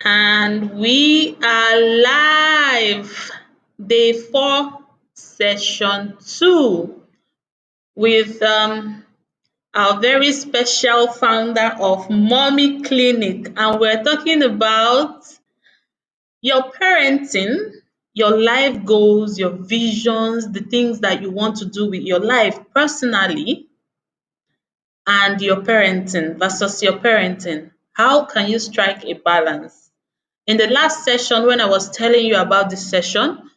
And we are live. Day 4, session 2, with our very special founder of Mommy Clinic. And we're talking about your parenting, your life goals, your visions, the things that you want to do with your life personally, and your parenting versus your parenting. How can you strike a balance? In the last session, when I was telling you about this session,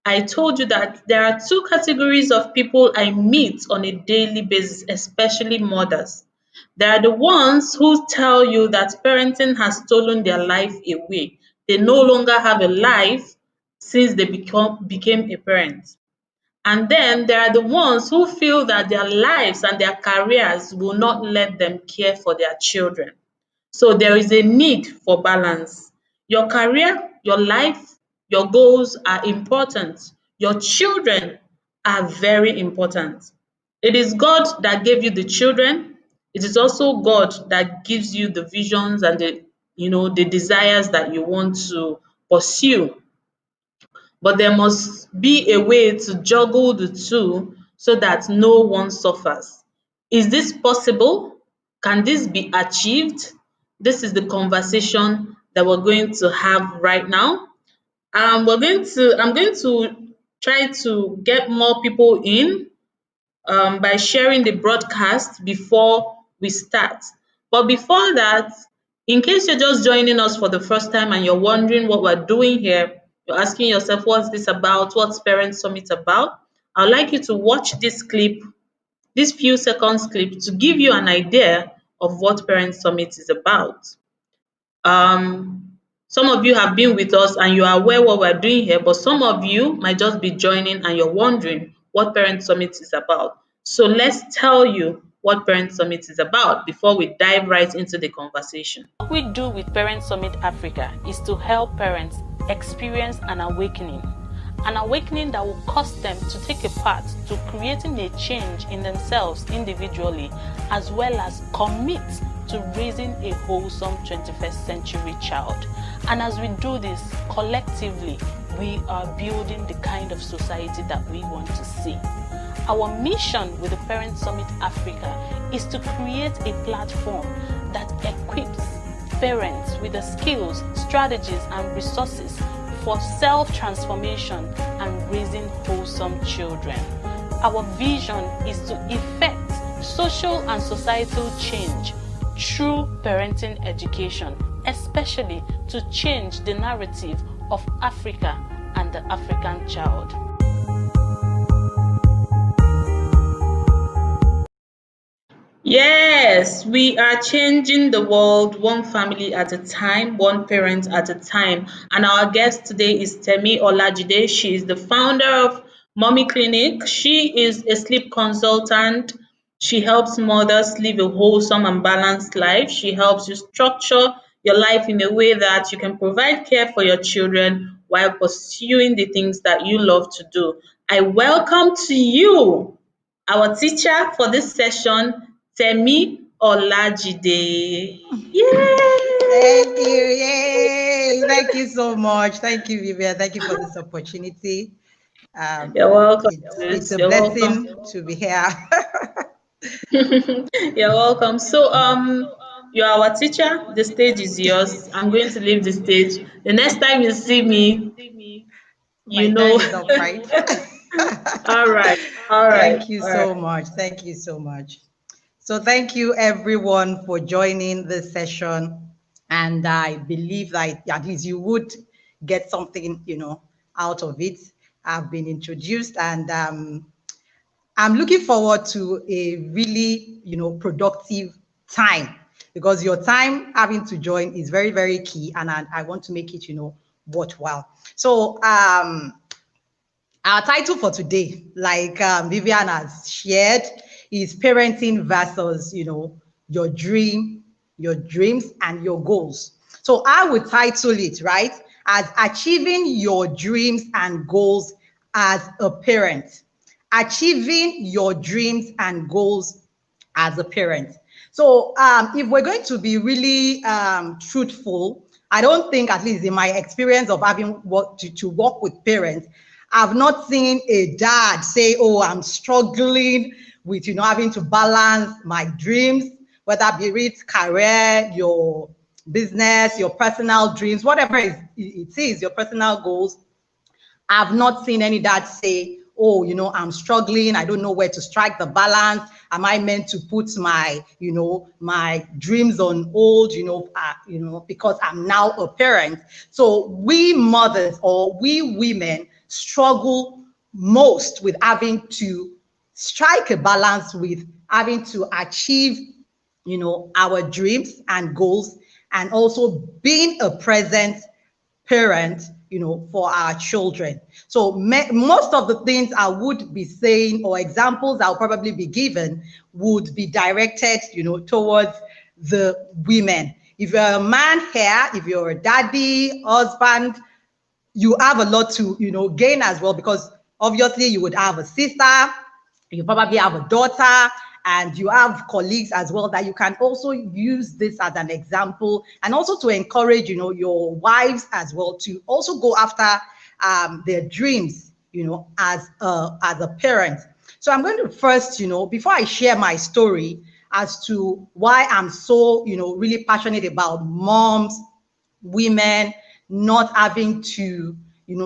I told you that there are two categories of people I meet on a daily basis, especially mothers. There are the ones who tell you that parenting has stolen their life away. They no longer have a life since they became a parent. And then there are the ones who feel that their lives and their careers will not let them care for their children. So there is a need for balance. Your career, your life, your goals are important. Your children are very important. It is God that gave you the children. It is also God that gives you the visions and the desires that you want to pursue. But there must be a way to juggle the two so that no one suffers. Is this possible? Can this be achieved? This is the conversation that we're going to have right now. I'm going to try to get more people in by sharing the broadcast before we start. But before that, in case you're just joining us for the first time and you're wondering what we're doing here, you're asking yourself, what's this about? What's Parent Summit about? I'd like you to watch this clip, this few seconds clip, to give you an idea of what Parent Summit is about. Some of you have been with us and you are aware what we're doing here, but some of you might just be joining and you're wondering what Parent Summit is about. So let's tell you what Parent Summit is about before we dive right into the conversation. What we do with Parent Summit Africa is to help parents experience an awakening that will cause them to take a part to creating a change in themselves individually, as well as commit to raising a wholesome 21st century child. And as we do this collectively, we are building the kind of society that we want to see. Our mission with the Parent Summit Africa is to create a platform that equips parents with the skills, strategies, and resources for self-transformation and raising wholesome children. Our vision is to effect social and societal change through parenting education, especially to change the narrative of Africa and the African child. Yes, we are changing the world one family at a time, one parent at a time. And our guest today is Temi Olajide. She is the founder of Mommy Clinic. She is a sleep consultant. She helps mothers live a wholesome and balanced life. She helps you structure your life in a way that you can provide care for your children while pursuing the things that you love to do. I welcome to you our teacher for this session, Temi Olajide. Thank you. Yay! Yay. Thank you so much. Thank you, Vivian. Thank you for this opportunity. You're welcome, It's sis. a You're blessing welcome. to be here. You're welcome. So, you're our teacher. The stage is yours. I'm going to leave the stage. The next time you see me, My you time know. is up, right? All right. All right. Thank you All right. so much. Thank you so much. So thank you everyone for joining this session. And I believe that at least you would get something, out of it. I've been introduced and I'm looking forward to a really, productive time because your time having to join is very, very key. And I want to make it, worthwhile. So our title for today, like Vivian has shared, is parenting versus, your dreams and your goals. So I would title it, right, as achieving your dreams and goals as a parent. Achieving your dreams and goals as a parent. So if we're going to be really truthful, I don't think, at least in my experience of having worked to work with parents, I've not seen a dad say, oh, I'm struggling with, having to balance my dreams, whether be it career, your business, your personal dreams, whatever it is, your personal goals. I've not seen any dad say, oh, I'm struggling. I don't know where to strike the balance. Am I meant to put my, my dreams on hold, because I'm now a parent? So we mothers, or we women, struggle most with having to strike a balance with having to achieve, our dreams and goals, and also being a present parent, for our children. So most of the things I would be saying, or examples I'll probably be given, would be directed, towards the women. If you're a man here, if you're a daddy, husband, you have a lot to, gain as well, because obviously you would have a sister, you probably have a daughter, and you have colleagues as well that you can also use this as an example, and also to encourage, your wives as well to also go after their dreams, as a parent. So I'm going to first, before I share my story as to why I'm so, really passionate about moms, women not having to,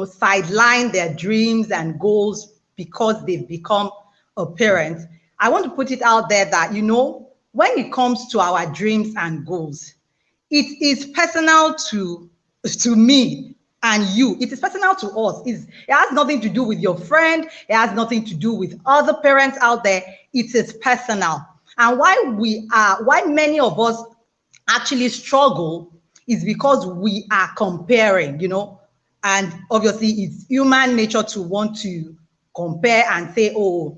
sideline their dreams and goals because they've become a parent, I want to put it out there that, when it comes to our dreams and goals, it is personal to me and you. It is personal to us. It has nothing to do with your friend. It has nothing to do with other parents out there. It is personal. And why many of us actually struggle is because we are comparing, and obviously it's human nature to want to compare and say, oh,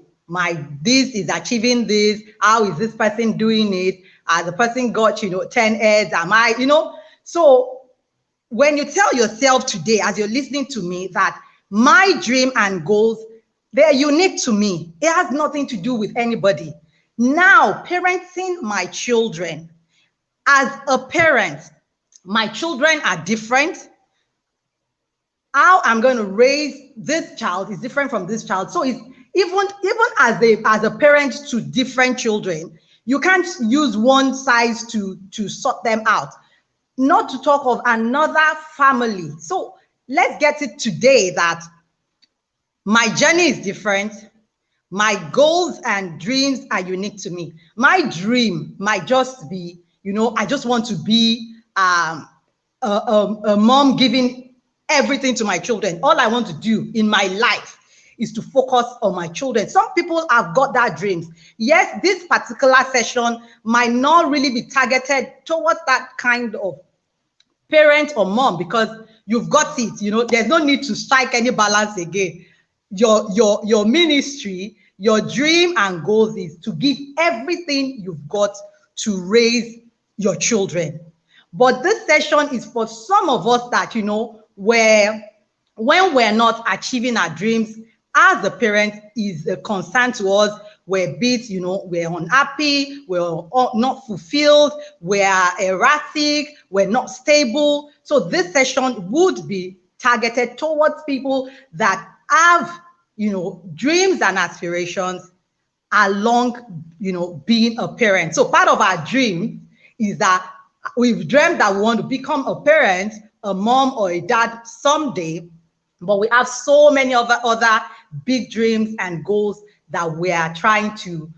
this is achieving this, how is this person doing it? The person got 10 heads, am I, so when you tell yourself today, as you're listening to me, that my dream and goals, they're unique to me, it has nothing to do with anybody. Now, parenting my children, as a parent, my children are different. How I'm going to raise this child is different from this child. So it's even as a parent to different children, you can't use one size to sort them out. Not to talk of another family. So let's get it today that my journey is different. My goals and dreams are unique to me. My dream might just be, I just want to be a mom giving everything to my children. All I want to do in my life is to focus on my children. Some people have got that dreams. Yes, this particular session might not really be targeted towards that kind of parent or mom, because you've got it. There's no need to strike any balance again. Your ministry, your dream and goals is to give everything you've got to raise your children. But this session is for some of us that, where when we're not achieving our dreams as a parent is a concern to us, we're we're unhappy, we're not fulfilled, we're erratic, we're not stable. So this session would be targeted towards people that have, dreams and aspirations along, being a parent. So part of our dream is that we've dreamt that we want to become a parent, a mom or a dad someday, but we have so many other big dreams and goals that we are trying to,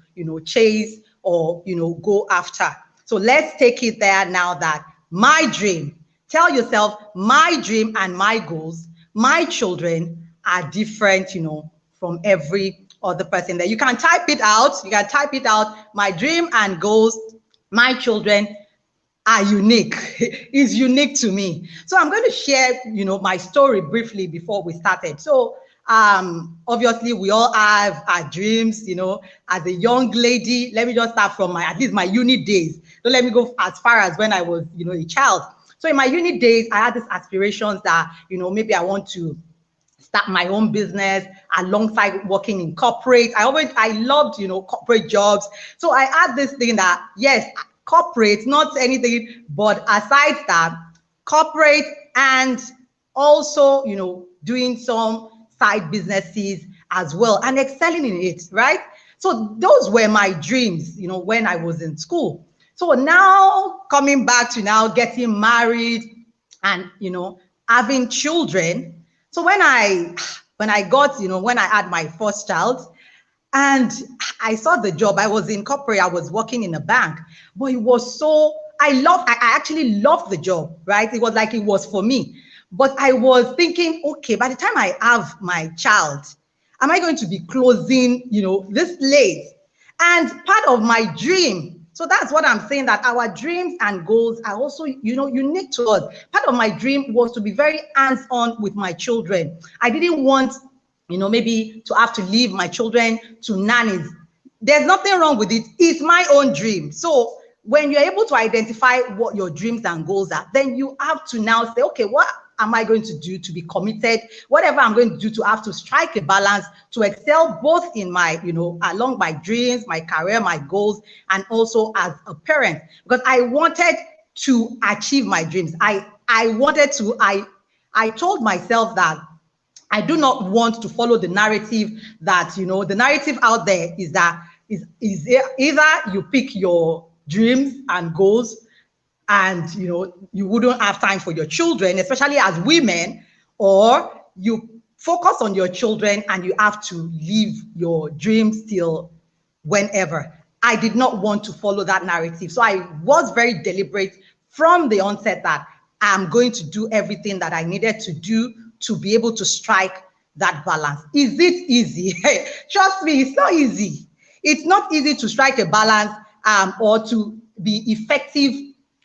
chase or, go after. So let's take it there now that my dream, tell yourself, my dream and my goals, my children are different, from every other person there. You can type it out. My dream and goals, my children are unique. It's unique to me. So I'm going to share, my story briefly before we started. So obviously we all have our dreams, as a young lady. Let me just start from at least my uni days. Don't let me go as far as when I was, a child. So in my uni days, I had these aspirations that, maybe I want to start my own business alongside working in corporate. I loved, corporate jobs. So I had this thing that, yes, corporate, not anything, but aside that, corporate, and also, doing some side businesses as well and excelling in it, right? So those were my dreams, when I was in school. So now coming back to now getting married and, having children. So when I got, when I had my first child, and I saw the job. I was in corporate, I was working in a bank, but it was so, I actually loved the job, right? It was like it was for me. But I was thinking, okay, by the time I have my child, am I going to be closing, this late? And part of my dream, so that's what I'm saying, that our dreams and goals are also, unique to us. Part of my dream was to be very hands-on with my children. I didn't want, maybe to have to leave my children to nannies. There's nothing wrong with it. It's my own dream. So when you're able to identify what your dreams and goals are, then you have to now say, okay, what am I going to do to be committed? Whatever I'm going to do to have to strike a balance to excel both in my, along my dreams, my career, my goals, and also as a parent, because I wanted to achieve my dreams. I told myself that I do not want to follow the narrative that, the narrative out there is that is either you pick your dreams and goals and, you wouldn't have time for your children, especially as women, or you focus on your children and you have to leave your dreams till whenever. I did not want to follow that narrative. So I was very deliberate from the onset that I'm going to do everything that I needed to do to be able to strike that balance. Is it easy? Trust me, it's not easy. It's not easy to strike a balance or to be effective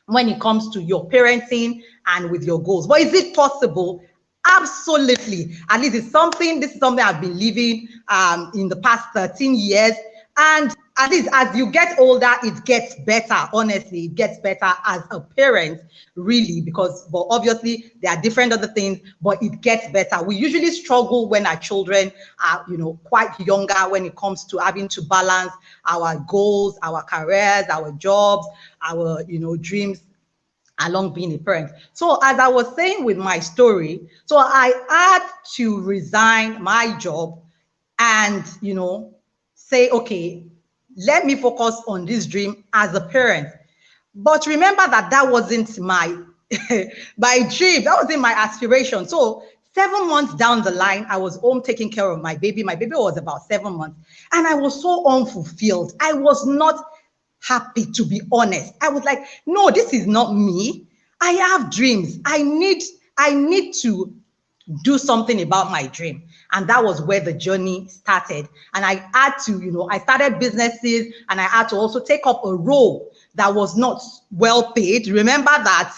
when it comes to your parenting and with your goals. But is it possible? Absolutely. At least this is something I've been living in the past 13 years. And at least as you get older, it gets better. Honestly, it gets better as a parent, really, but obviously there are different other things, but it gets better. We usually struggle when our children are, quite younger, when it comes to having to balance our goals, our careers, our jobs, our, dreams along being a parent. So as I was saying with my story, so I had to resign my job and, say, okay, let me focus on this dream as a parent. But remember that wasn't my my dream. That wasn't my aspiration. So 7 months down the line, I was home taking care of my baby. My baby was about 7 months, and I was so unfulfilled. I was not happy, to be honest. I was like, no, this is not me. I have dreams. I need to do something about my dream. And that was where the journey started. And I had to, I started businesses, and I had to also take up a role that was not well paid. Remember that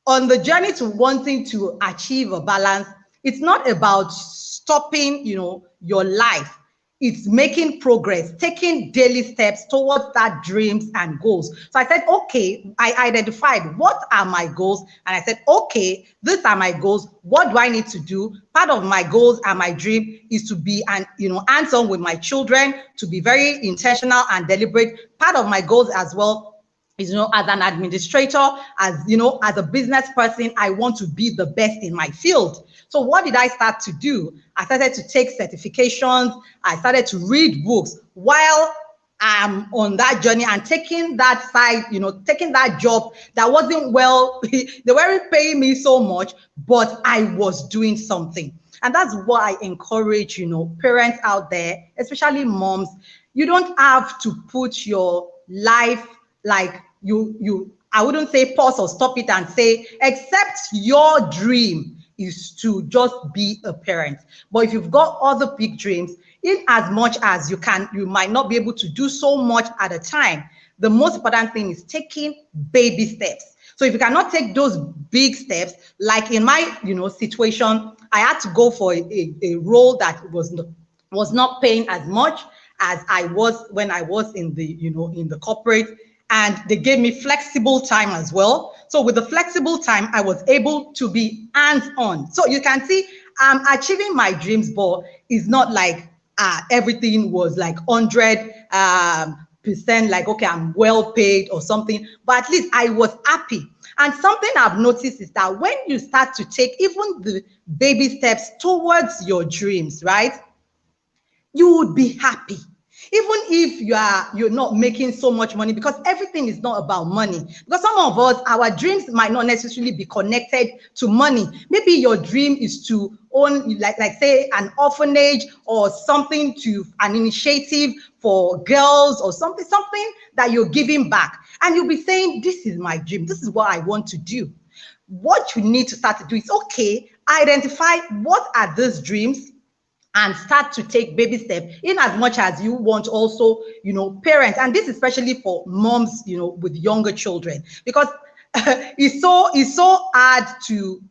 on the journey to wanting to achieve a balance, it's not about stopping, your life. It's making progress, taking daily steps towards that dreams and goals. So I said, okay, I identified what are my goals. And I said, okay, these are my goals. What do I need to do? Part of my goals and my dream is to be hands-on with my children, to be very intentional and deliberate. Part of my goals as well is, as an administrator, as a business person, I want to be the best in my field. So what did I start to do? I started to take certifications. I started to read books while I'm on that journey and taking that side, taking that job that wasn't well, they weren't paying me so much, but I was doing something. And that's why I encourage, parents out there, especially moms, you don't have to put your life like I wouldn't say pause or stop it and say, except your dream is to just be a parent. But if you've got other big dreams, in as much as you might not be able to do so much at a time. The most important thing is taking baby steps. So if you cannot take those big steps, like in my situation, I had to go for a role that was not paying as much as I was when I was in the corporate. And they gave me flexible time as well. So with the flexible time, I was able to be hands-on. So you can see I'm achieving my dreams, but it's not like everything was like 100%, like, okay, I'm well paid or something. But at least I was happy. And something I've noticed is that when you start to take even the baby steps towards your dreams, right, you would be happy. Even if you're not making so much money, because everything is not about money. Because some of us, our dreams might not necessarily be connected to money. Maybe your dream is to own, like say, an orphanage or something, to an initiative for girls or something that you're giving back. And you'll be saying, this is my dream. This is what I want to do. What you need to start to do is, okay, identify what are those dreams and start to take baby steps, in as much as you want also, parents, and this is especially for moms, with younger children, because it's so hard to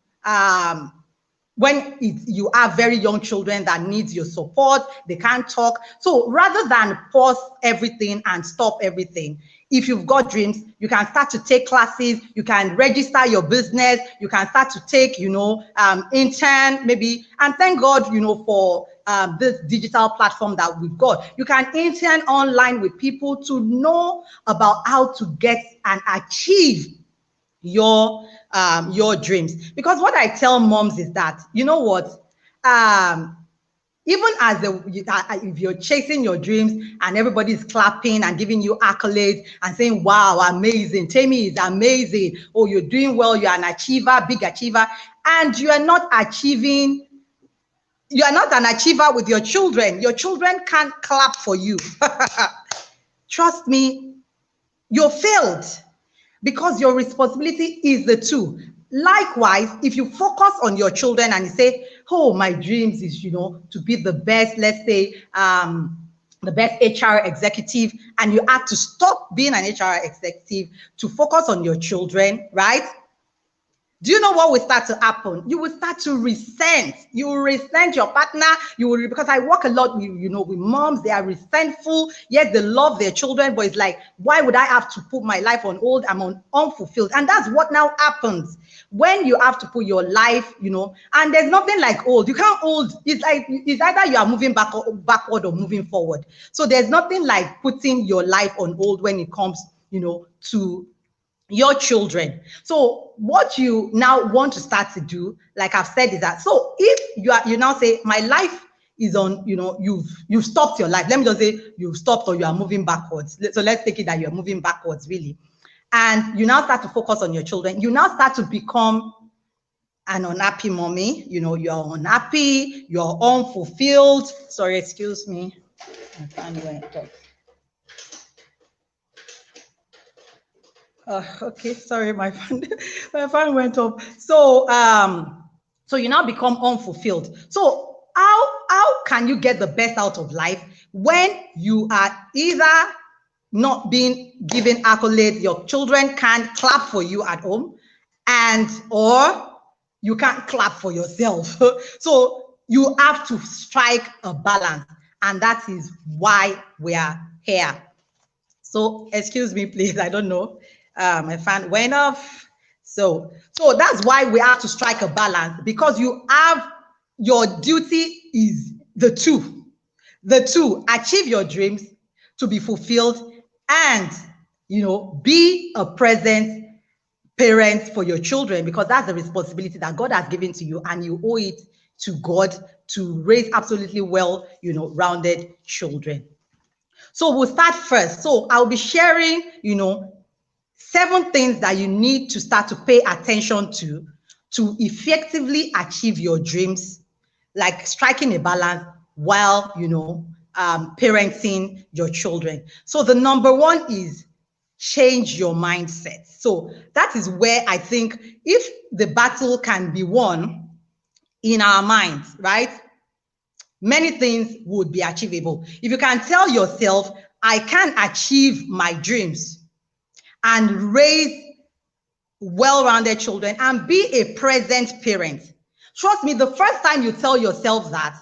when you have very young children that needs your support, they can't talk. So rather than pause everything and stop everything, if you've got dreams, you can start to take classes, you can register your business, you can start to take, intern maybe, and thank God, for this digital platform that we've got. You can intern online with people to know about how to get and achieve your dreams. Because what I tell moms is that, you know what, even as if you're chasing your dreams and everybody's clapping and giving you accolades and saying, wow, amazing, Tammy is amazing, oh, you're doing well, you're an achiever, big achiever, and you are not an achiever with your children can't clap for you. Trust me, you're failed, because your responsibility is the two. Likewise, if you focus on your children and you say, oh, my dreams is, to be the best, let's say, the best HR executive, and you have to stop being an HR executive to focus on your children, right? Do you know what will start to happen? You will start to resent. You will resent your partner. Because I work a lot with, with moms. They are resentful. Yes, they love their children, but it's like, why would I have to put my life on hold? I'm unfulfilled. And that's what now happens when you have to put your life, and there's nothing like old. You can't hold. It's either you are moving backward or moving forward. So there's nothing like putting your life on hold when it comes, to your children. So what you now want to start to do, like I've said, is that, so if you now say, my life is on, you've stopped your life. Let me just say you've stopped, or you are moving backwards. So let's take it that you're moving backwards, really. And you now start to focus on your children. You now start to become an unhappy mommy. You're unhappy, you're unfulfilled. Sorry, excuse me. I can't went off. Okay, sorry, my phone went off. So so you now become unfulfilled. So how can you get the best out of life when you are either not being given accolades, your children can't clap for you at home, or you can't clap for yourself? So you have to strike a balance, and that is why we are here. So excuse me, please, I don't know. My fan went off. So that's why we have to strike a balance, because your duty is the two, achieve your dreams, to be fulfilled, and be a present parent for your children, because that's the responsibility that God has given to you, and you owe it to God to raise absolutely well, rounded children. So we'll start first. So I'll be sharing, 7 things that you need to start to pay attention to effectively achieve your dreams, like striking a balance while, parenting your children. So the number 1 is change your mindset. So that is where I think if the battle can be won in our minds, right, many things would be achievable. If you can tell yourself, I can achieve my dreams and raise well-rounded children and be a present parent, trust me, the first time you tell yourself that,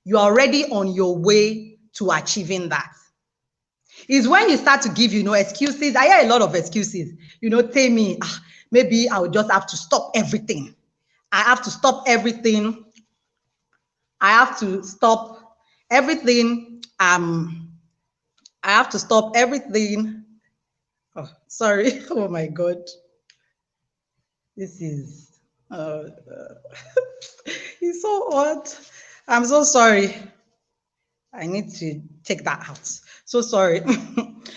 you're already on your way to achieving that. Is when you start to give, excuses. I hear a lot of excuses. Tell me, maybe I will just have to stop everything. I have to stop everything. I have to stop everything. I have to stop everything. Oh, sorry. Oh my God. This is, it's so odd. I'm so sorry. I need to take that out. So sorry.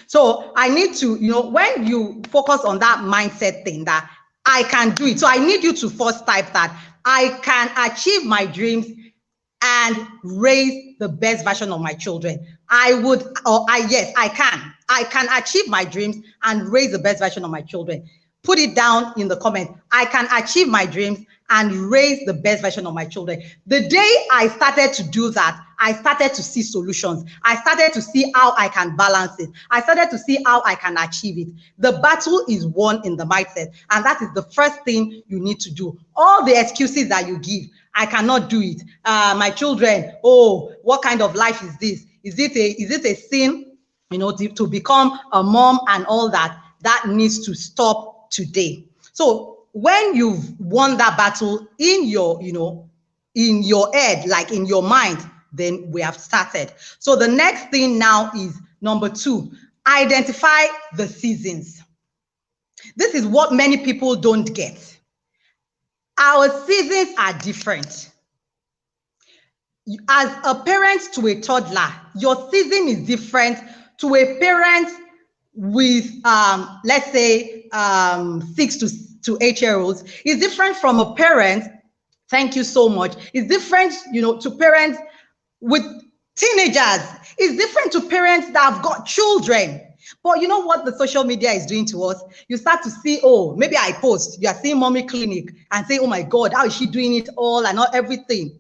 So I need to, when you focus on that mindset thing that I can do it. So I need you to first type that I can achieve my dreams and raise the best version of my children. Yes, I can. I can achieve my dreams and raise the best version of my children. Put it down in the comment. I can achieve my dreams and raise the best version of my children. The day I started to do that, I started to see solutions. I started to see how I can balance it. I started to see how I can achieve it. The battle is won in the mindset, and that is the first thing you need to do. All the excuses that you give, I cannot do it. My children, oh, what kind of life is this? Is it a sin, to become a mom and all that? That needs to stop today. So when you've won that battle in your, in your head, like in your mind, then we have started. So the next thing now is number 2, identify the seasons. This is what many people don't get. Our seasons are different. As a parent to a toddler, your season is different to a parent with, let's say, 6 to 8 year olds. It's different from a parent. Thank you so much. It's different, to parents with teenagers. It's different to parents that have got children. But you know what the social media is doing to us? You start to see, oh, maybe I post, you are seeing Mommy Clinic and say, oh my God, how is she doing it all and not everything?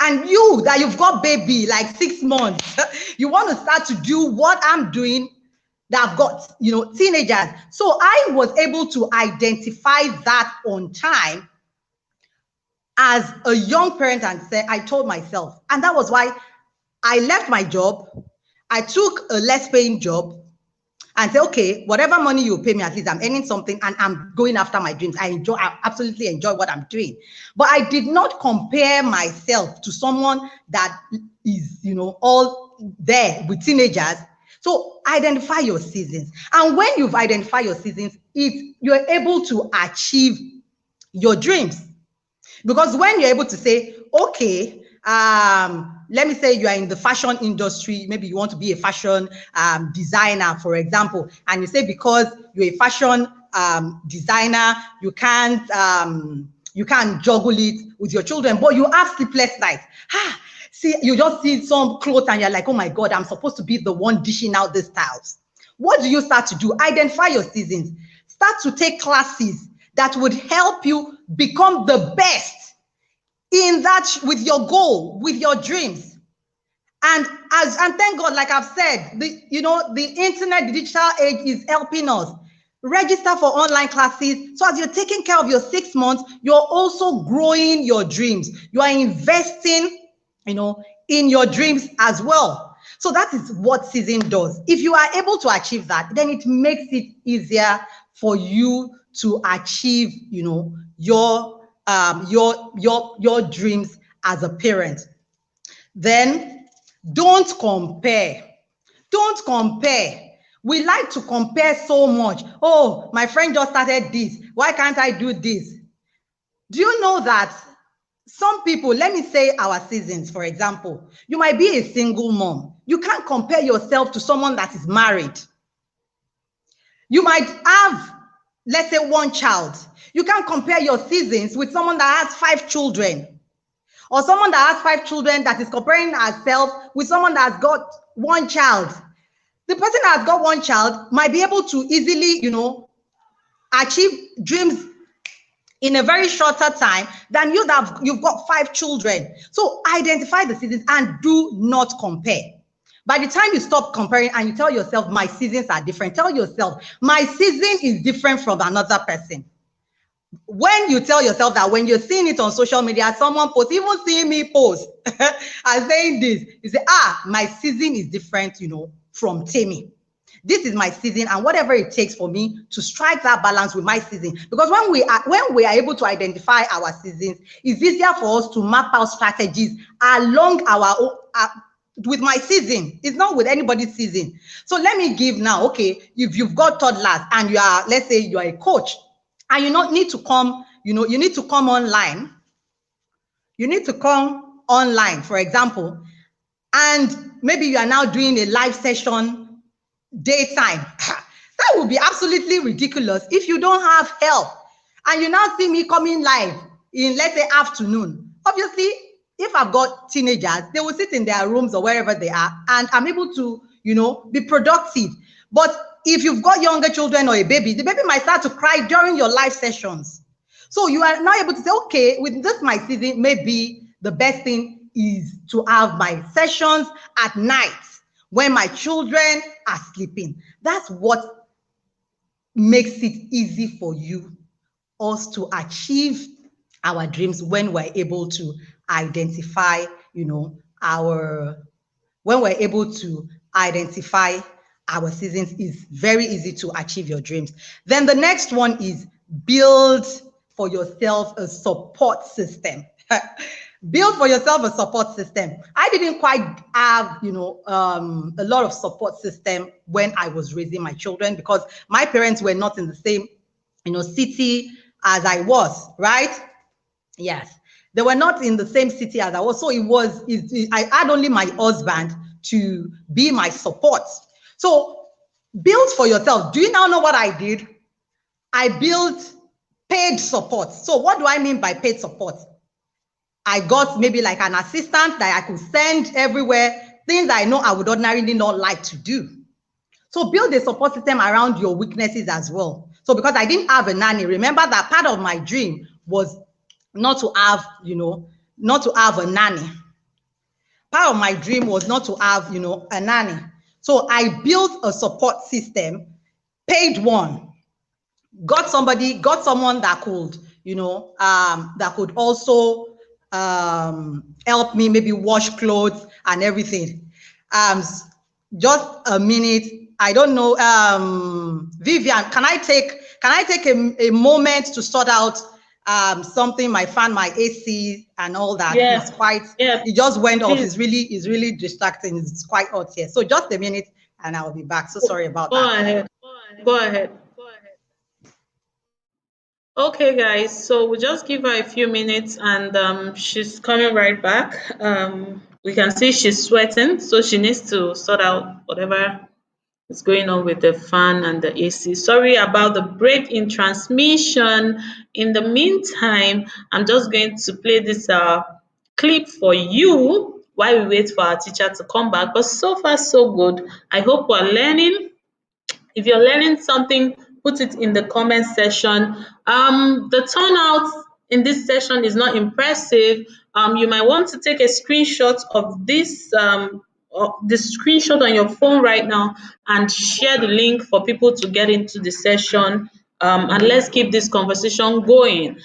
And you, that you've got baby, like 6 months, you want to start to do what I'm doing, that I've got, teenagers. So I was able to identify that on time as a young parent and say, I told myself, and that was why I left my job. I took a less paying job and say, okay, whatever money you pay me, at least I'm earning something and I'm going after my dreams. I absolutely enjoy what I'm doing. But I did not compare myself to someone that is, all there with teenagers. So identify your seasons. And when you've identified your seasons, you're able to achieve your dreams. Because when you're able to say, okay, let me say you are in the fashion industry, maybe you want to be a fashion designer, for example, and you say because you're a fashion designer, you can't juggle it with your children, but you have sleepless nights. See, you just see some clothes and you're like, oh my God, I'm supposed to be the one dishing out the styles. What do you start to do? Identify your seasons. Start to take classes that would help you become the best in that, with your goal, with your dreams. And thank God, like I've said, the internet, the digital age is helping us. Register for online classes. So as you're taking care of your 6 months, you're also growing your dreams. You are investing, in your dreams as well. So that is what season does. If you are able to achieve that, then it makes it easier for you to achieve, your dreams as a parent. Then don't compare. Don't compare. We like to compare so much. Oh, my friend just started this. Why can't I do this? Do you know that some people, let me say our seasons, for example, you might be a single mom. You can't compare yourself to someone that is married. You might have, let's say, 1 child. You can't compare your seasons with someone that has 5 children, or someone that has 5 children that is comparing herself with someone that has got 1 child. The person that has got 1 child might be able to easily, achieve dreams in a very shorter time than you've got 5 children. So identify the seasons and do not compare. By the time you stop comparing and you tell yourself, my seasons are different, tell yourself, my season is different from another person. When you tell yourself that, when you're seeing it on social media, someone posts, even seeing me post and saying this, you say, my season is different, from Tammy. This is my season, and whatever it takes for me to strike that balance with my season. Because when we are able to identify our seasons, it's easier for us to map out strategies along our own, with my season. It's not with anybody's season. So let me give now, okay, if you've got toddlers and you are, let's say you are a coach and you not need to come, you need to come online. You need to come online, for example, and maybe you are now doing a live session daytime. That would be absolutely ridiculous if you don't have help. And you now see me coming live in, let's say, afternoon. Obviously, if I've got teenagers, they will sit in their rooms or wherever they are, and I'm able to, be productive. But if you've got younger children or a baby, the baby might start to cry during your live sessions. So you are now able to say, okay, with this my season, maybe the best thing is to have my sessions at night when my children are sleeping. That's what makes it easy for us to achieve our dreams when we're able to identify, our seasons. Is very easy to achieve your dreams. Then the next one is build for yourself a support system. Build for yourself a support system. I didn't quite have, a lot of support system when I was raising my children, because my parents were not in the same, city as I was, right? Yes, they were not in the same city as I was. So I had only my husband to be my support. So build for yourself. Do you now know what I did? I built paid support. So what do I mean by paid support? I got maybe like an assistant that I could send everywhere, things I know I would ordinarily not like to do. So build a support system around your weaknesses as well. So because I didn't have a nanny, remember that part of my dream was not to have, not to have a nanny. Part of my dream was not to have, a nanny. So I built a support system, paid one, got someone that could, that could also help me maybe wash clothes and everything. Just a minute. I don't know, Vivian, can I take a moment to sort out something, my fan, my AC and all that? Yeah. It's quite, yeah. It just went off. Please. It's really distracting. It's quite hot here. So just a minute and I'll be back. So sorry about that. Go ahead. Okay, guys, so we'll just give her a few minutes and she's coming right back. We can see she's sweating, so she needs to sort out whatever is going on with the fan and the AC. Sorry about the break in transmission. In the meantime, I'm just going to play this clip for you while we wait for our teacher to come back. But so far, so good. I hope we're learning. If you're learning something, put it in the comment section. The turnout in this session is not impressive. You might want to take a screenshot of this, the screenshot on your phone right now, and share the link for people to get into the session. And let's keep this conversation going.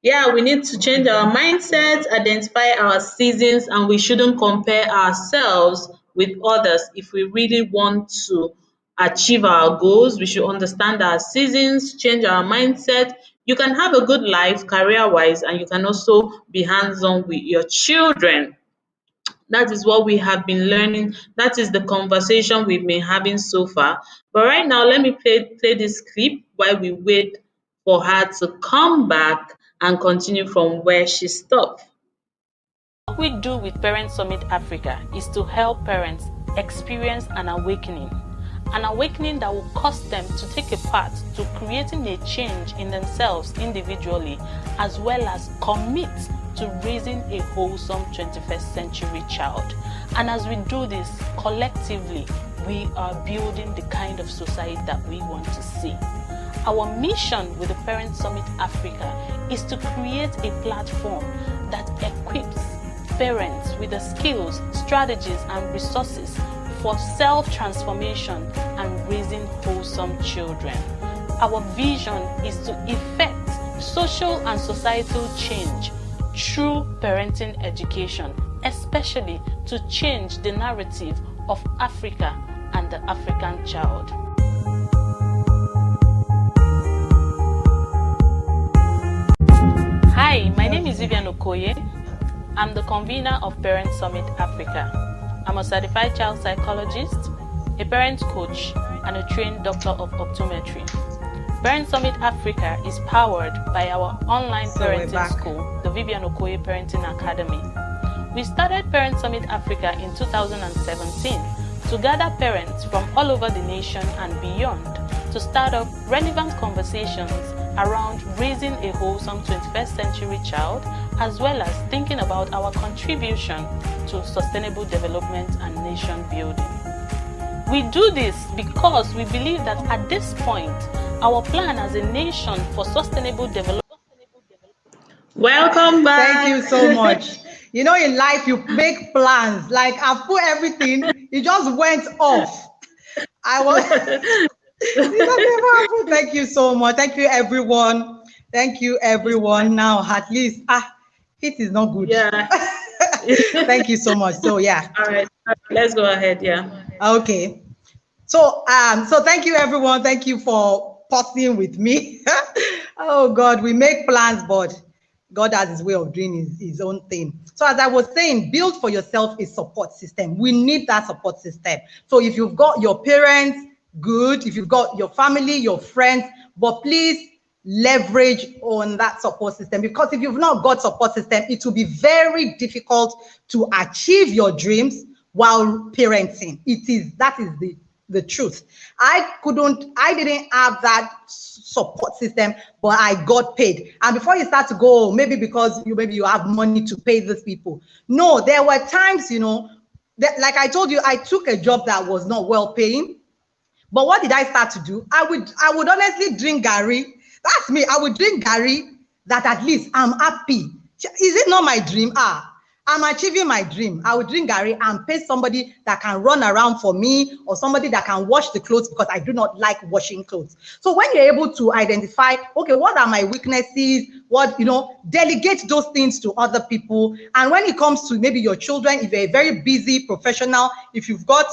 Yeah, we need to change our mindset, identify our seasons, and we shouldn't compare ourselves with others if we really want to achieve our goals. We should understand our seasons, change our mindset. You can have a good life career-wise, and you can also be hands-on with your children. That is what we have been learning. That is the conversation we've been having so far. But right now, let me play this clip while we wait for her to come back and continue from where she stopped. What we do with Parent Summit Africa is to help parents experience an awakening that will cause them to take a part to creating a change in themselves individually, as well as commit to raising a wholesome 21st century child. And as we do this collectively, we are building the kind of society that we want to see. Our mission with the Parent Summit Africa is to create a platform that equips parents with the skills, strategies, and resources for self-transformation and raising wholesome children. Our vision is to effect social and societal change through parenting education, especially to change the narrative of Africa and the African child. Hi, my name is Vivian Okoye. I'm the convener of Parent Summit Africa. I'm a certified child psychologist, a parent coach, and a trained doctor of optometry. Parent Summit Africa is powered by our online parenting school, the Vivian Okoye Parenting Academy. We started Parent Summit Africa in 2017 to gather parents from all over the nation and beyond to start up relevant conversations around raising a wholesome 21st century child, as well as thinking about our contribution to sustainable development and nation building. We do this because we believe that at this point, our plan as a nation for sustainable development. Welcome back. Thank you so much. You know, in life, you make plans. Like, I've put everything, it just went off. I was, thank you so much. Thank you, everyone. Thank you, everyone. Now, at least, it is not good. Yeah. Thank you so much. So, yeah. All right. Let's go ahead. Yeah. Okay. So, so thank you, everyone. Thank you for pausing with me. Oh, God, we make plans, but God has his way of doing his own thing. So as I was saying, build for yourself a support system. We need that support system. So if you've got your parents, good. If you've got your family, your friends, but please leverage on that support system, because if you've not got support system, it will be very difficult to achieve your dreams while parenting. That is the truth. I didn't have that support system, but I got paid. And before you start to go, maybe because you have money to pay these people. No, there were times, that, like I told you, I took a job that was not well paying. But what did I start to do? I would honestly drink Gary. That's me. I would drink Gary that at least I'm happy. Is it not my dream? I'm achieving my dream. I would drink Gary and pay somebody that can run around for me, or somebody that can wash the clothes, because I do not like washing clothes. So when you're able to identify, okay, what are my weaknesses? Delegate those things to other people. And when it comes to maybe your children, if you're a very busy professional, if you've got,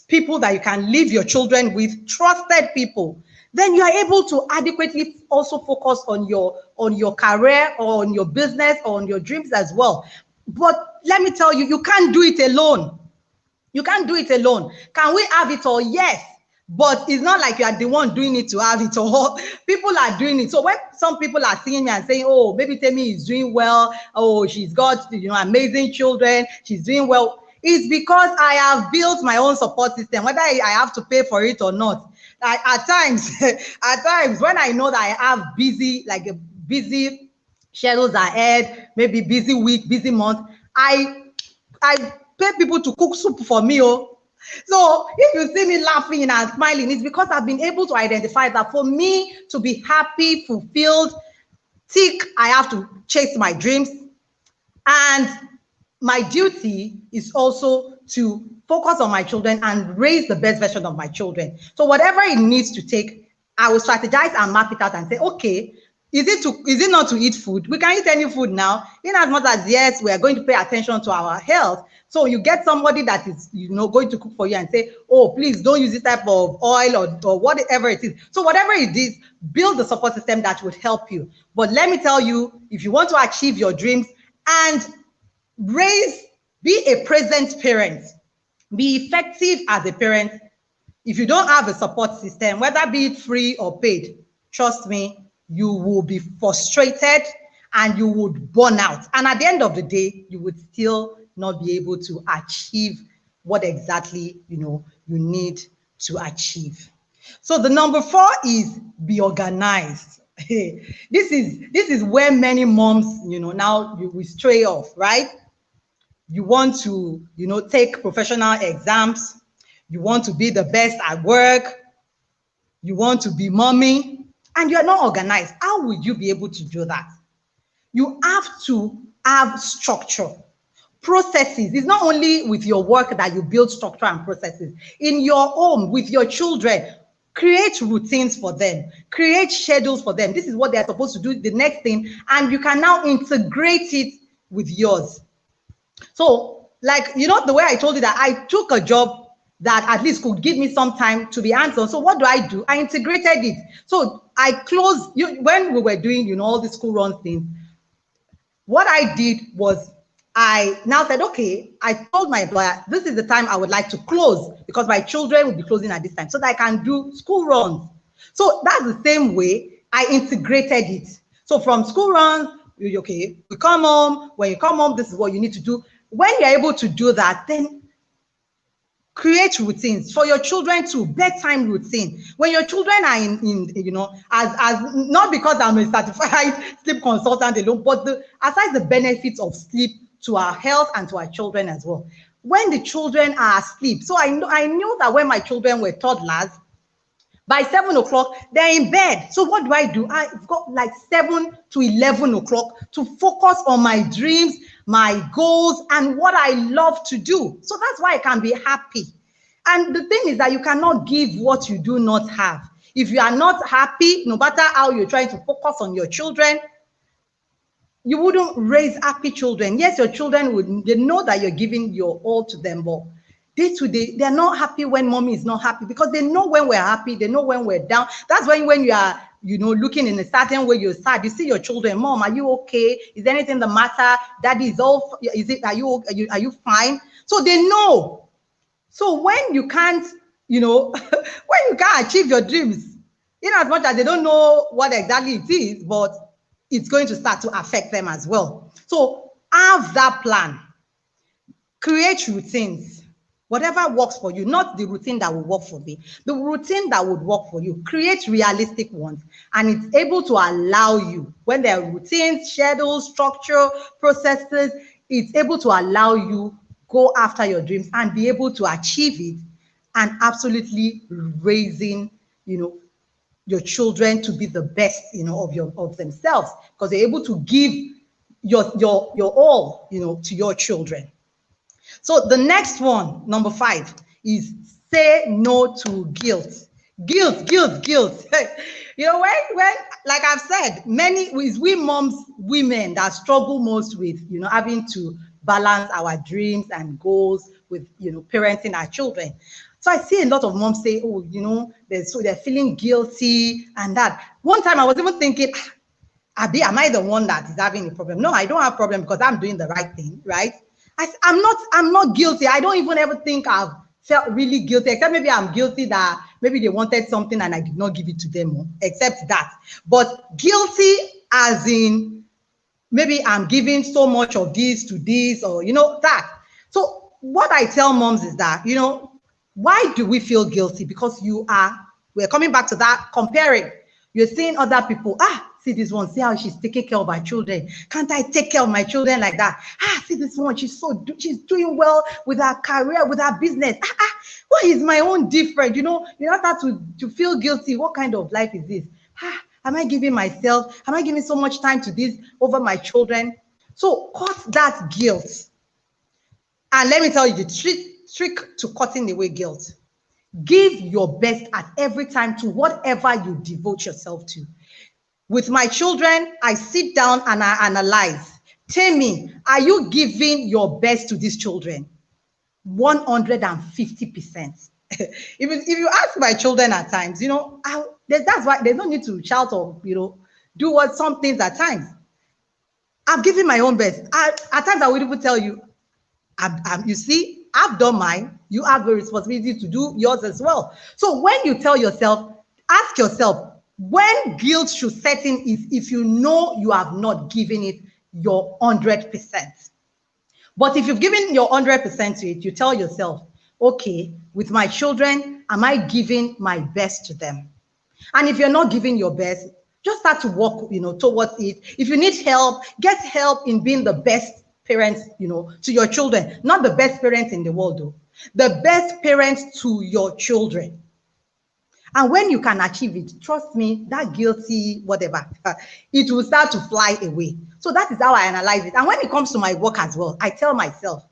people that you can leave your children with, trusted people, then you are able to adequately also focus on your career, or on your business, or on your dreams as well. But let me tell you, you can't do it alone. You can't do it alone. Can we have it all? Yes. But it's not like you are the one doing it to have it all. People are doing it. So when some people are seeing me and saying, oh, maybe Temi is doing well, oh, she's got amazing children, she's doing well, it's because I have built my own support system, whether I have to pay for it or not. At times when I know that I have busy schedules ahead, maybe busy week, busy month, I pay people to cook soup for me. So if you see me laughing and smiling, it's because I've been able to identify that for me to be happy, fulfilled, I have to chase my dreams. And my duty is also to focus on my children and raise the best version of my children. So whatever it needs to take, I will strategize and map it out and say, okay, is it not to eat food? We can eat any food now, in as much as, yes, we are going to pay attention to our health. So you get somebody that is going to cook for you and say, oh, please don't use this type of oil or whatever it is. So whatever it is, build the support system that would help you. But let me tell you, if you want to achieve your dreams and be a present parent, be effective as a parent, if you don't have a support system, whether be it free or paid, trust me, you will be frustrated and you would burn out. And at the end of the day, you would still not be able to achieve what exactly you need to achieve. So the number 4 is be organized. This is where many moms, now we stray off, right? You want to, take professional exams. You want to be the best at work. You want to be mommy, and you're not organized. How would you be able to do that? You have to have structure, processes. It's not only with your work that you build structure and processes. In your home, with your children, create routines for them, create schedules for them. This is what they're supposed to do, the next thing, and you can now integrate it with yours. So, the way I told you that I took a job that at least could give me some time to be hands-on. So what do? I integrated it. So I closed, when we were doing, all the school run things, what I did was I now said, okay, I told my employer, this is the time I would like to close, because my children will be closing at this time, so that I can do school runs. So that's the same way I integrated it. So from school runs, okay, we come home. When you come home, this is what you need to do. When you're able to do that, then create routines for your children too. Bedtime routine. When your children are in as not because I'm a certified sleep consultant alone, but aside the benefits of sleep to our health and to our children as well. When the children are asleep, so I knew that when my children were toddlers, by 7 o'clock, they're in bed. So what do? I've got like 7 to 11 o'clock to focus on my dreams, my goals, and what I love to do. So that's why I can be happy. And the thing is that you cannot give what you do not have. If you are not happy, no matter how you're trying to focus on your children, you wouldn't raise happy children. Yes, your children they know that you're giving your all to them, but day to day, they're not happy when mommy is not happy, because they know when we're happy, they know when we're down. That's when you are, looking in a certain way, you're sad. You see your children, Mom, are you okay? Is there anything the matter? Daddy is all, are you fine? So they know. So when you can't, when you can't achieve your dreams, in as much as they don't know what exactly it is, but it's going to start to affect them as well. So have that plan. Create routines. Whatever works for you, not the routine that will work for me, the routine that would work for you. Create realistic ones, and it's able to allow you, when there are routines, schedules, structure, processes, it's able to allow you go after your dreams and be able to achieve it, and absolutely raising, your children to be the best, of themselves, because they're able to give your all, to your children. So the next one, number 5, is say no to guilt. Guilt. When like I've said, we moms, women that struggle most with, having to balance our dreams and goals with, parenting our children. So I see a lot of moms say, oh, they're feeling guilty and that. One time I was even thinking, am I the one that is having a problem? No, I don't have a problem because I'm doing the right thing, right? I'm not guilty. I don't even ever think I've felt really guilty, except maybe I'm guilty that maybe they wanted something and I did not give it to them, except that. But guilty as in maybe I'm giving so much of this to this, or that. So what I tell moms is that, why do we feel guilty? Because we're coming back to that comparing. You're seeing other people, see this one, see how she's taking care of her children. Can't I take care of my children like that? See this one, she's doing well with her career, with her business. Why is my own different? You start to feel guilty. What kind of life is this? Am I giving so much time to this over my children? So cut that guilt. And let me tell you the trick to cutting away guilt. Give your best at every time to whatever you devote yourself to. With my children, I sit down and I analyze. Tell me, are you giving your best to these children? 150%. If you ask my children at times, that's why there's no need to shout or, do what some things at times. I'm giving my own best. At times I would even tell you, you see, I've done mine. You have the responsibility to do yours as well. So when you tell yourself, ask yourself, when guilt should set in is if you know you have not given it your 100%. But if you've given your 100% to it, you tell yourself, okay, with my children, am I giving my best to them? And if you're not giving your best, just start to walk, towards it. If you need help, get help in being the best parents, to your children. Not the best parents in the world, though. The best parents to your children. And when you can achieve it, trust me, that guilty, whatever, it will start to fly away. So that is how I analyze it. And when it comes to my work as well, I tell myself,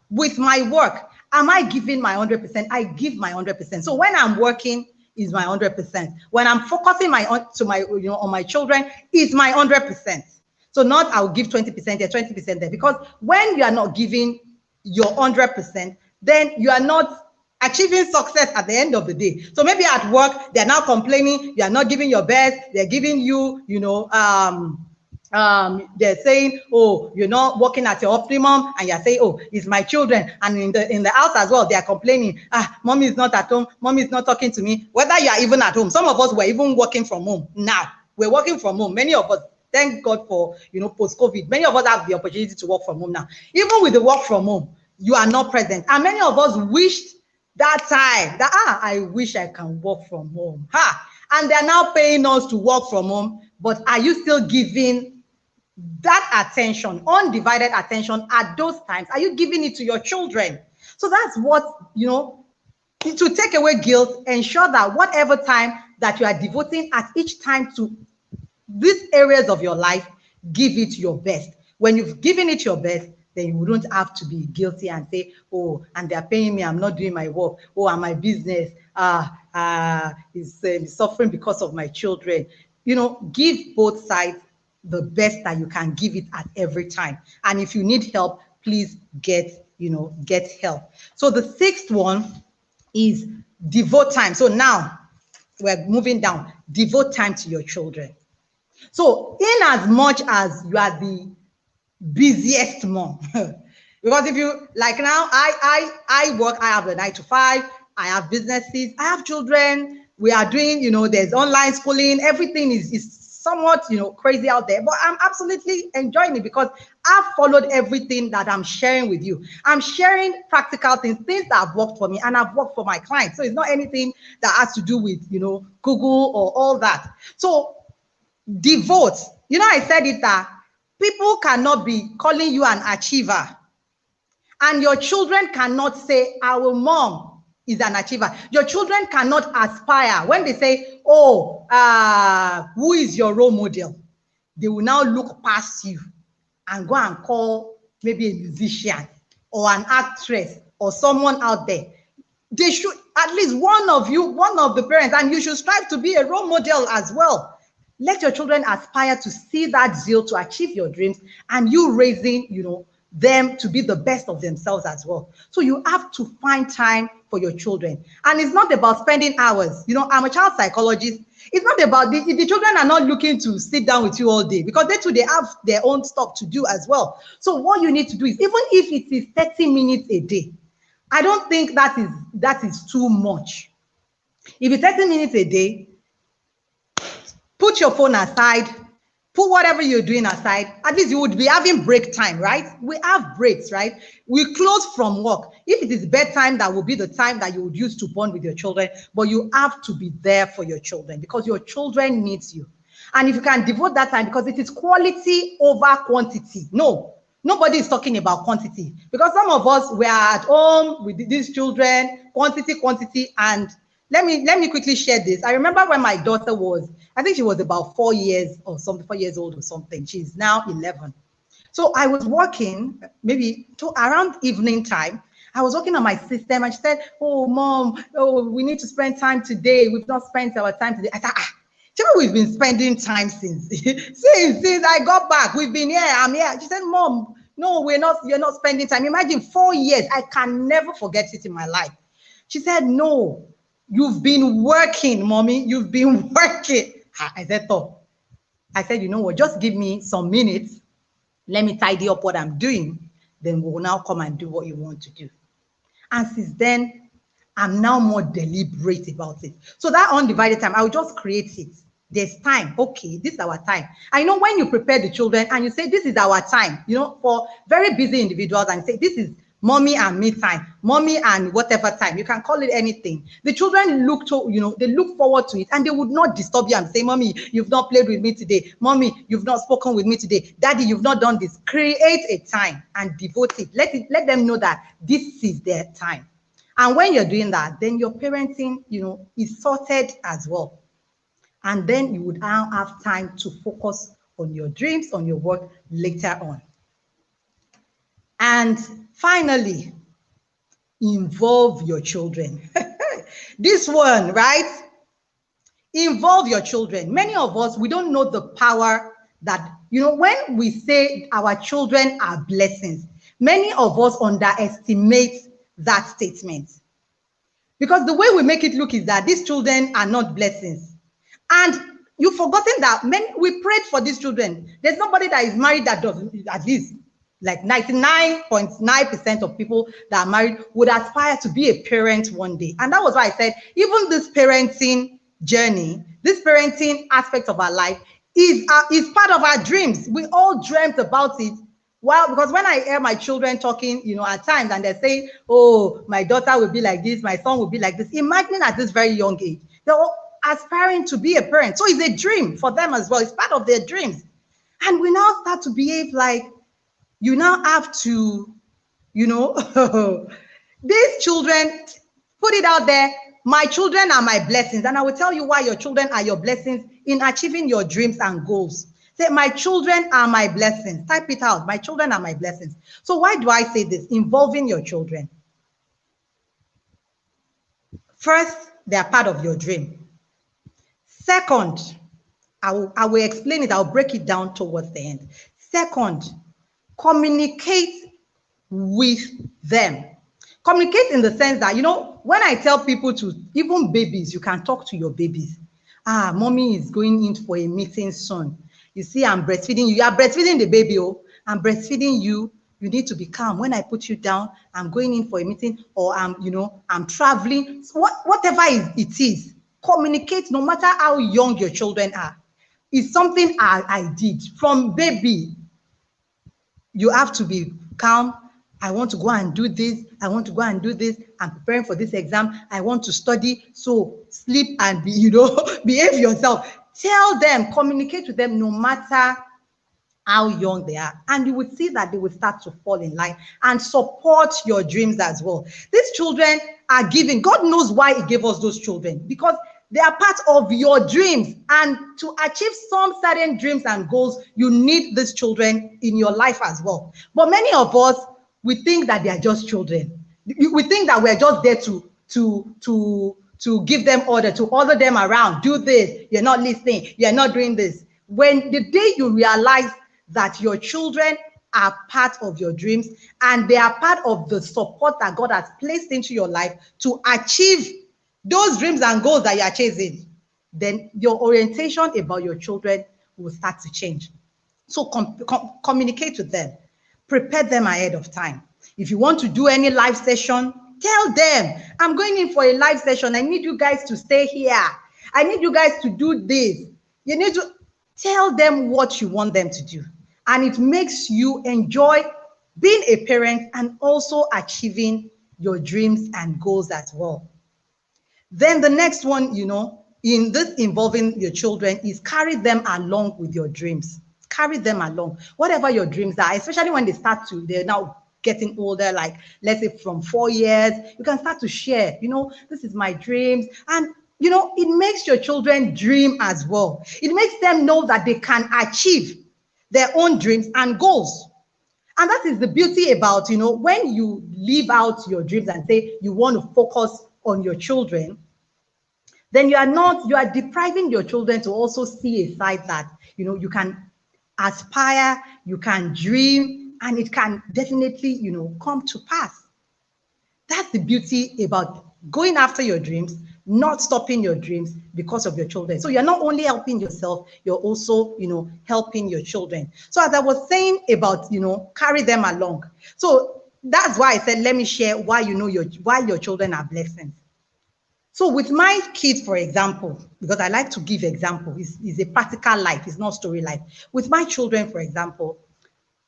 with my work, am I giving my 100%? I give my 100%. So when I'm working, is my 100%. When I'm focusing on my children, is my 100%. So not I'll give 20% there, 20% there. Because when you are not giving your 100%, then you are not achieving success at the end of the day. So maybe at work, they're now complaining, you are not giving your best, they're giving you, they're saying, oh, you're not working at your optimum, and you're saying, oh, it's my children. And in the house as well, they are complaining, mommy is not at home, mommy is not talking to me. Whether you are even at home, some of us were even working from home. Now we're working from home. Many of us, thank God for, post-COVID, many of us have the opportunity to work from home now. Even with the work from home, you are not present. And many of us wished that time that, I wish I can work from home. And they're now paying us to work from home. But are you still giving that attention, undivided attention at those times? Are you giving it to your children? So that's what, to take away guilt, ensure that whatever time that you are devoting at each time to these areas of your life, give it your best. When you've given it your best, then you wouldn't have to be guilty and say, oh, and they're paying me, I'm not doing my work. Oh, and my business is suffering because of my children. Give both sides the best that you can give it at every time. And if you need help, please get help. So the sixth one is devote time. So now we're moving down. Devote time to your children. So in as much as you are the busiest mom, because if you, like now, I work, I have a 9 to 5, I have businesses, I have children, we are doing, there's online schooling, everything is somewhat, crazy out there, but I'm absolutely enjoying it because I've followed everything that I'm sharing with you. I'm sharing practical things that have worked for me and have worked for my clients. So it's not anything that has to do with, Google or all that. So devote, I said it that people cannot be calling you an achiever, and your children cannot say, our mom is an achiever. Your children cannot aspire. When they say, oh, who is your role model? They will now look past you and go and call maybe a musician or an actress or someone out there. They should, at least one of the parents, and you should strive to be a role model as well. Let your children aspire to see that zeal to achieve your dreams, and you raising, them to be the best of themselves as well. So you have to find time for your children. And it's not about spending hours. I'm a child psychologist. It's not about the children are not looking to sit down with you all day, because they have their own stuff to do as well. So what you need to do is, even if it is 30 minutes a day, I don't think that is too much. If it's 30 minutes a day, put your phone aside, put whatever you're doing aside. At least you would be having break time, right? We have breaks, right? We close from work. If it is bedtime, that will be the time that you would use to bond with your children, but you have to be there for your children because your children needs you. And if you can devote that time, because it is quality over quantity. No, nobody is talking about quantity, because some of us, we are at home with these children, quantity, and let me quickly share this. I remember when my daughter was, I think she was about 4 years or something, 4 years old or something. She's now 11. So I was working maybe around evening time. I was working on my system, and she said, oh, mom, we need to spend time today. We've not spent our time today. I thought, we've been spending time since I got back. We've been here, I'm here. She said, mom, no, you're not spending time. Imagine 4 years. I can never forget it in my life. She said, no. You've been working, mommy. You've been working. I said, oh. I said, you know what? Just give me some minutes. Let me tidy up what I'm doing. Then we'll now come and do what you want to do. And since then, I'm now more deliberate about it. So that undivided time, I'll just create it. There's time. Okay, this is our time. I know when you prepare the children and you say, this is our time, for very busy individuals, and say, this is mommy and me time, mommy and whatever time, you can call it anything. The children look to, they look forward to it, and they would not disturb you and say, mommy, you've not played with me today. Mommy, you've not spoken with me today. Daddy, you've not done this. Create a time and devote it. Let them know that this is their time. And when you're doing that, then your parenting, is sorted as well. And then you would now have time to focus on your dreams, on your work later on. And finally, involve your children. This one, right? Involve your children. Many of us, we don't know the power that, when we say our children are blessings, many of us underestimate that statement. Because the way we make it look is that these children are not blessings. And you've forgotten that we prayed for these children. There's nobody that is married that does, at least like 99.9% of people that are married would aspire to be a parent one day. And that was why I said, even this parenting journey, this parenting aspect of our life is part of our dreams. We all dreamt about it. Well, because when I hear my children talking, at times, and they say, oh, my daughter will be like this, my son will be like this. Imagine at this very young age, they're all aspiring to be a parent. So it's a dream for them as well. It's part of their dreams. And we now start to behave like you now have to, these children, put it out there, my children are my blessings. And I will tell you why your children are your blessings in achieving your dreams and goals. Say, my children are my blessings. Type it out. My children are my blessings. So why do I say this? Involving your children. First, they are part of your dream. Second, I will explain it. I'll break it down towards the end. Second, communicate with them. Communicate in the sense that, when I tell people to, even babies, you can talk to your babies. Mommy is going in for a meeting soon. You see, I'm breastfeeding you. You are breastfeeding the baby. Oh, I'm breastfeeding you. You need to be calm. When I put you down, I'm going in for a meeting, or I'm traveling. Whatever it is, communicate no matter how young your children are. It's something I did from baby. You have to be calm. I want to go and do this. I want to go and do this. I'm preparing for this exam. I want to study. So sleep and behave yourself. Tell them, communicate with them no matter how young they are. And you will see that they will start to fall in line and support your dreams as well. These children are giving. God knows why he gave us those children, because they are part of your dreams. And to achieve some certain dreams and goals, you need these children in your life as well. But many of us, we think that they are just children. We think that we're just there to give them order, to order them around. Do this. You're not listening. You're not doing this. When the day you realize that your children are part of your dreams and they are part of the support that God has placed into your life to achieve those dreams and goals that you are chasing, then your orientation about your children will start to change. So communicate with them. Prepare them ahead of time. If you want to do any live session, tell them, I'm going in for a live session. I need you guys to stay here. I need you guys to do this. You need to tell them what you want them to do. And it makes you enjoy being a parent and also achieving your dreams and goals as well. Then the next one, in this involving your children, is carry them along with your dreams. Carry them along. Whatever your dreams are, especially when they're now getting older, like let's say from 4 years, you can start to share, this is my dreams. And, it makes your children dream as well. It makes them know that they can achieve their own dreams and goals. And that is the beauty about, when you live out your dreams and say you want to focus on your children, then you are depriving your children to also see a side that, you can aspire, you can dream, and it can definitely, come to pass. That's the beauty about going after your dreams, not stopping your dreams because of your children. So you're not only helping yourself, you're also, helping your children. So as I was saying about, carry them along. So that's why I said, let me share why your children are blessings. So with my kids, for example, because I like to give example, it's a practical life, it's not story life. With my children, for example,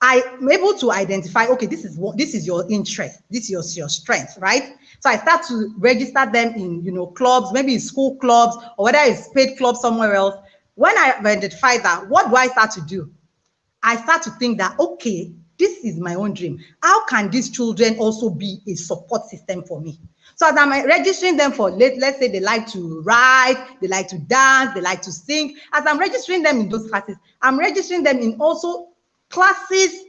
I'm able to identify, okay, this is your interest, this is your strength, right? So I start to register them in, clubs, maybe in school clubs, or whether it's paid clubs somewhere else. When I identify that, what do I start to do? I start to think that, okay, this is my own dream. How can these children also be a support system for me? So as I'm registering them for, let's say they like to write, they like to dance, they like to sing. As I'm registering them in those classes, I'm registering them in also classes,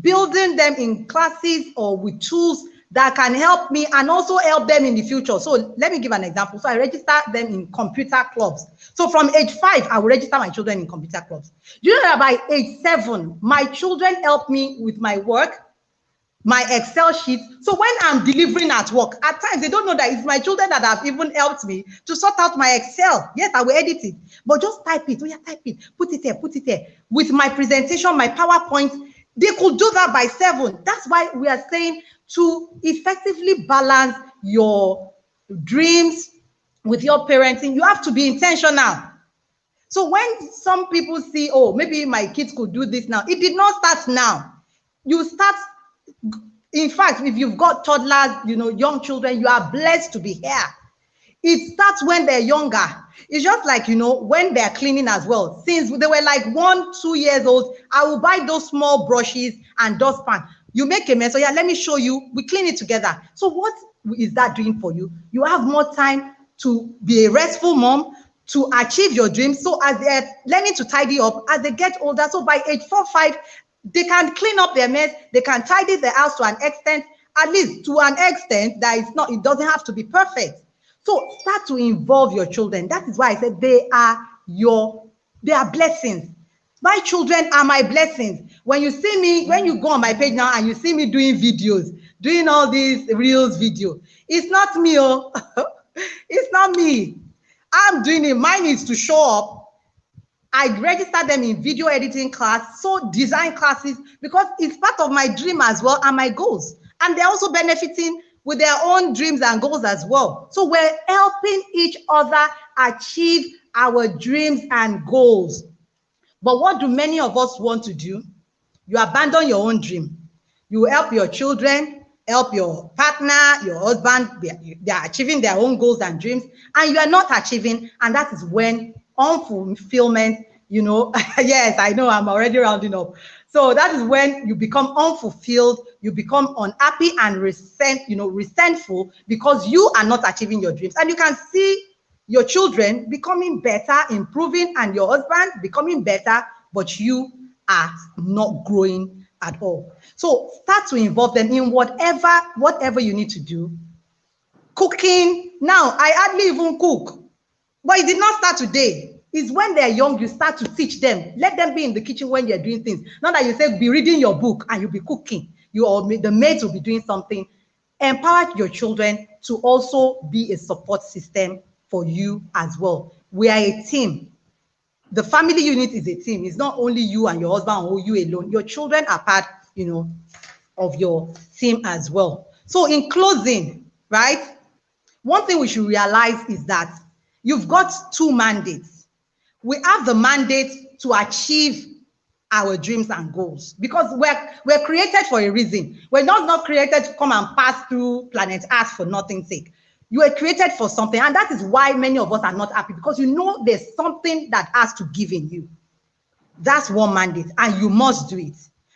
building them in classes or with tools that can help me and also help them in the future. So let me give an example. So I register them in computer clubs. So from age 5, I will register my children in computer clubs. Do you know that by age 7, my children help me with my work? my Excel sheet. So when I'm delivering at work, at times they don't know that it's my children that have even helped me to sort out my Excel. Yes, I will edit it, but just type it. Oh yeah, type it. Put it there. Put it there. With my presentation, my PowerPoint, they could do that by 7. That's why we are saying to effectively balance your dreams with your parenting, you have to be intentional. So when some people see, oh, maybe my kids could do this now, it did not start now. You start, in fact, if you've got toddlers, young children, you are blessed to be here. It starts when they're younger. It's just like, when they're cleaning as well. Since they were like 1-2 years old, I will buy those small brushes and dustpan. You make a mess. So yeah, let me show you. We clean it together. So what is that doing for you? You have more time to be a restful mom, to achieve your dreams. So as they're learning to tidy up, as they get older, so by age 4, 5, they can clean up their mess. They can tidy the house to an extent, at least to an extent that it doesn't have to be perfect. So start to involve your children. That is why I said they are blessings. My children are my blessings. When you see me, when you go on my page now and you see me doing videos, doing all these reels video, it's not me. Oh, it's not me. I'm doing it. Mine is to show up. I register them in video editing class, so design classes, because it's part of my dream as well and my goals. And they're also benefiting with their own dreams and goals as well. So we're helping each other achieve our dreams and goals. But what do many of us want to do? You abandon your own dream. You help your children, help your partner, your husband. They are achieving their own goals and dreams, and you are not achieving. And that is when unfulfillment, yes, I know I'm already rounding up. So that is when you become unfulfilled, you become unhappy and resentful because you are not achieving your dreams. And you can see your children becoming better, improving, and your husband becoming better, but you are not growing at all. So start to involve them in whatever you need to do. Cooking. Now, I hardly even cook, but it did not start today. It's when they're young, you start to teach them. Let them be in the kitchen when you're doing things. Not that you say, be reading your book and you'll be cooking. The maids will be doing something. Empower your children to also be a support system for you as well. We are a team. The family unit is a team. It's not only you and your husband or you alone. Your children are part, of your team as well. So in closing, right, one thing we should realize is that you've got 2 mandates. We have the mandate to achieve our dreams and goals because we're created for a reason. We're not created to come and pass through planet Earth for nothing's sake. You were created for something, and that is why many of us are not happy, because there's something that has to give in you. That's one mandate, and you must do it.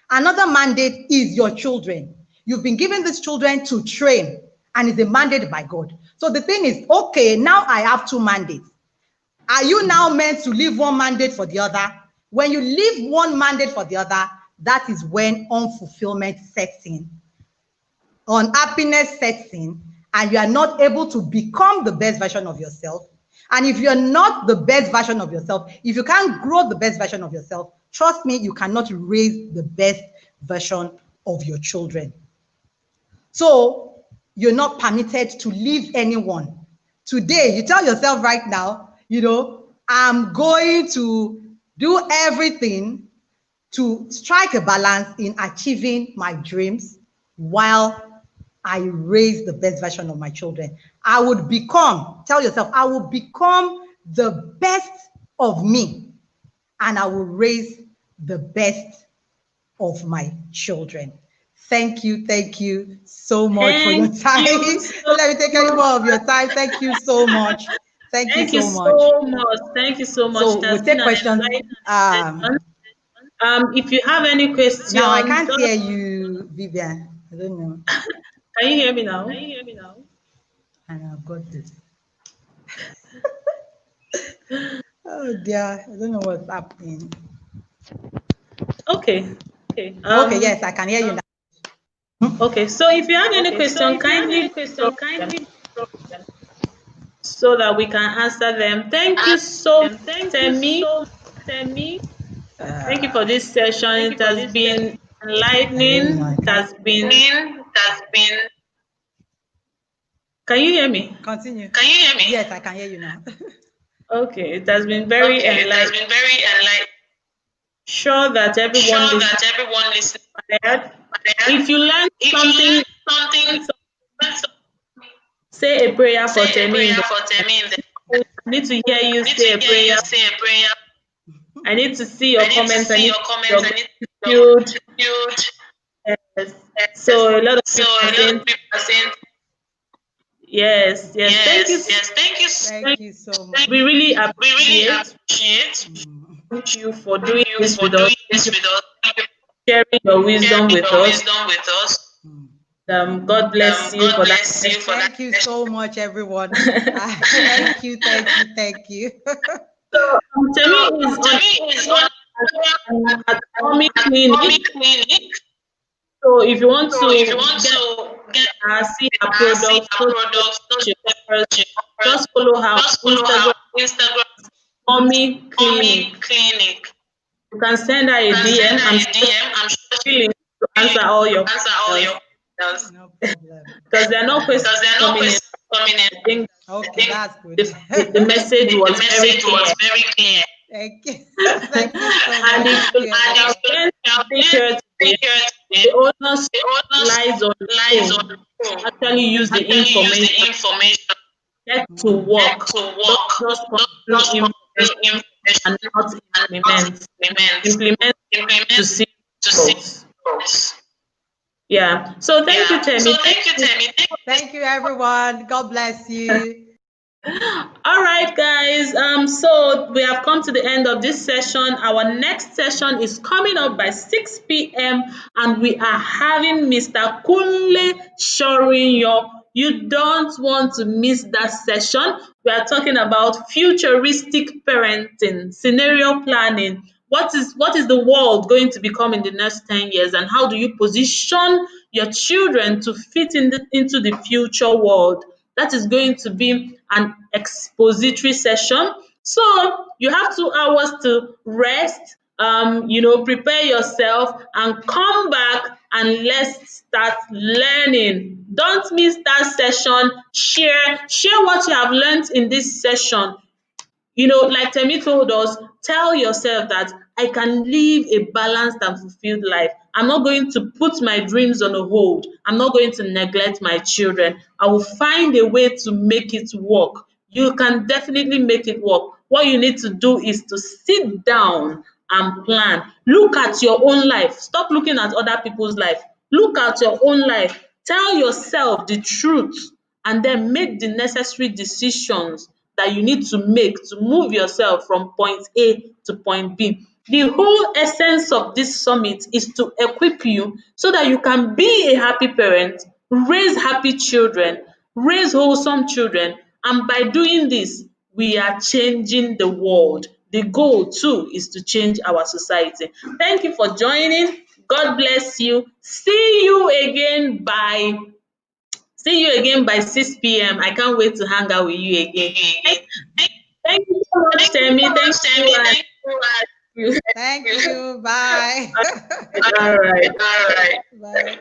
Another mandate is your children. You've been given these children to train, and it's a mandate by God. So the thing is, okay, now I have 2 mandates. Are you now meant to leave one mandate for the other? When you leave one mandate for the other, that is when unfulfillment sets in, unhappiness sets in, and you are not able to become the best version of yourself. And if you're not the best version of yourself, if you can't grow the best version of yourself, trust me, you cannot raise the best version of your children. So you're not permitted to leave anyone. Today, you tell yourself right now, I'm going to do everything to strike a balance in achieving my dreams while I raise the best version of my children. Tell yourself, I will become the best of me, and I will raise the best of my children. Thank you so much for your time. Let me take any more of your time. Thank you so much. Thank you so much. Thank you so much. So we'll take questions. If you have any questions. Now I can't hear you, Vivian. I don't know. Can you hear me now? And I've got this. Oh dear, I don't know what's happening. Okay. Okay, yes, I can hear you now. Okay, so if you have any question, kindly so that we can answer them. Thank you so much, Temi. Thank you for this session. It has been enlightening. No, I It can't. has been. Can you hear me? Continue. Can you hear me? Yes, I can hear you now. Okay, it has been very enlightening. Sure that everyone Listening. listening. If you learn something, say a prayer for Temi. I need to hear you say a prayer. I need to see your comments. I need to see your gratitude. Yes. So a lot of people are saying yes, yes. Thank you. Thank you so much. We really appreciate Mm. thank you for doing this with us. Thank you for sharing your wisdom with us. Mm. God bless you for that. Thank you so much, everyone. Thank you, thank you, thank you. So Temi is on at Army Clinic. So if you want to see her products, she offers, just follow her on Instagram, Mommy Clinic. You can send her a DM. I'm sure she's willing to answer all your questions No problem. because there are no questions coming in. I think Okay, that's good. the message was very clear. Thank you. Thank you so much. And if Thank you you, everyone. spend something here today, the onus lies on you. Actually use the information. Get to work. Don't just consume information and not implement. Implement to see results. Yeah. So thank you, Temi. Thank you, everyone. God bless you. All right, guys. So we have come to the end of this session. Our next session is coming up by 6 p.m. and we are having Mr. Kunle Shorinyo. You don't want to miss that session. We are talking about futuristic parenting, scenario planning. What is the world going to become in the next 10 years, and how do you position your children to fit into the future world? That is going to be an expository session. So you have 2 hours to rest, prepare yourself and come back and let's start learning. Don't miss that session. Share what you have learned in this session. Like Temi told us, tell yourself that I can live a balanced and fulfilled life. I'm not going to put my dreams on a hold. I'm not going to neglect my children. I will find a way to make it work. You can definitely make it work. What you need to do is to sit down and plan. Look at your own life. Stop looking at other people's life. Look at your own life. Tell yourself the truth and then make the necessary decisions that you need to make to move yourself from point A to point B. The whole essence of this summit is to equip you so that you can be a happy parent, raise happy children, raise wholesome children, and by doing this, we are changing the world. The goal too is to change our society. Thank you for joining. God bless you. See you again by 6 p.m. I can't wait to hang out with you again. Thank you so much, Temi. Thank you. Thank you. Bye. All right. Bye.